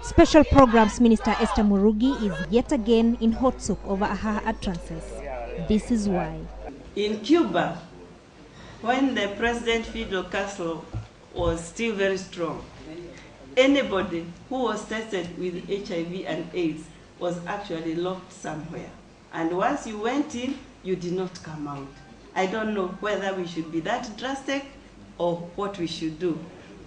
Special Programs Minister Esther Murugi is yet again in hot soup over her utterances. This is why. In Cuba, when the President Fidel Castro was still very strong, anybody who was tested with HIV and AIDS was actually locked somewhere. And once you went in, you did not come out. I don't know whether we should be that drastic or what we should do.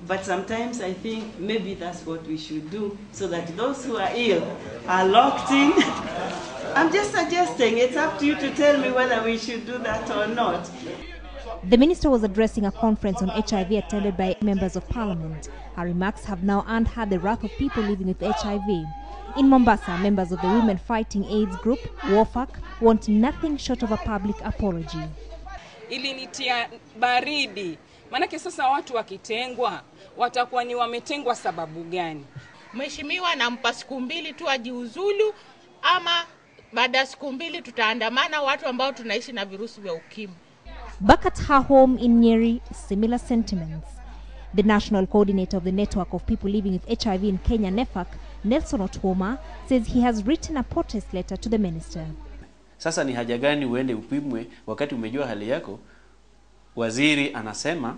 But sometimes I think maybe that's what we should do so that those who are ill are locked in. I'm just suggesting, it's up to you to tell me whether we should do that or not. The minister was addressing a conference on HIV attended by members of parliament. Her remarks have now earned her the wrath of people living with HIV. In Mombasa, members of the Women Fighting AIDS group, WOFAC, want nothing short of a public apology. Ilinitia baridi. Manake sasa watu wakitengwa, watakuwa ni wametengwa sababu gani? Mheshimiwa nampa siku 2 tu ajiuzulu, ama baada ya siku 2 tutaandamana watu ambao tunaishi na virusi vya ukimwi. Back at her home in Nyeri, similar sentiments. The national coordinator of the network of people living with HIV in Kenya, NEFAC, Nelson Otuoma, says he has written a protest letter to the minister. Sasa ni haja gani uende upimwe wakati umejua hali yako? Waziri anasema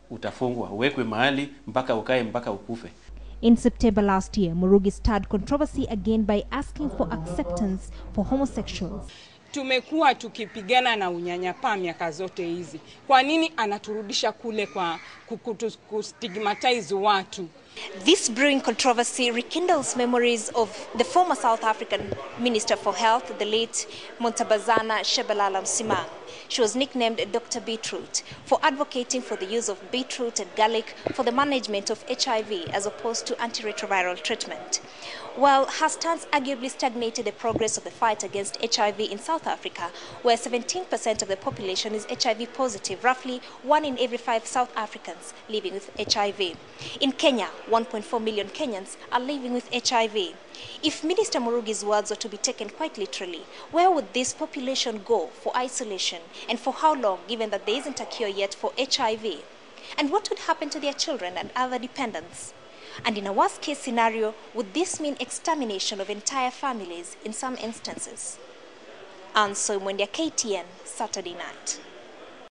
utafungwa, uwekwe mahali mpaka ukae mpaka ukufe. In September last year, Murugi stirred controversy again by asking for acceptance for homosexuals. Tumekuwa tukipigana na unyanyapaa miaka zote hizi. Kwa nini anaturudisha kule kwa kustigmatize watu? This brewing controversy rekindles memories of the former South African Minister for Health, the late Montabazana Shebalala Msimang. She was nicknamed Dr. Beetroot for advocating for the use of beetroot and garlic for the management of HIV as opposed to antiretroviral treatment. While her stance arguably stagnated the progress of the fight against HIV in South Africa, where 17% of the population is HIV positive, roughly 1 in every 5 South Africans living with HIV. In Kenya, 1.4 million Kenyans are living with HIV. If Minister Murugi's words were to be taken quite literally, where would this population go for isolation, and for how long, given that there isn't a cure yet for HIV? And what would happen to their children and other dependents? And in a worst-case scenario, would this mean extermination of entire families in some instances? And so, Mwendia, KTN, Saturday night.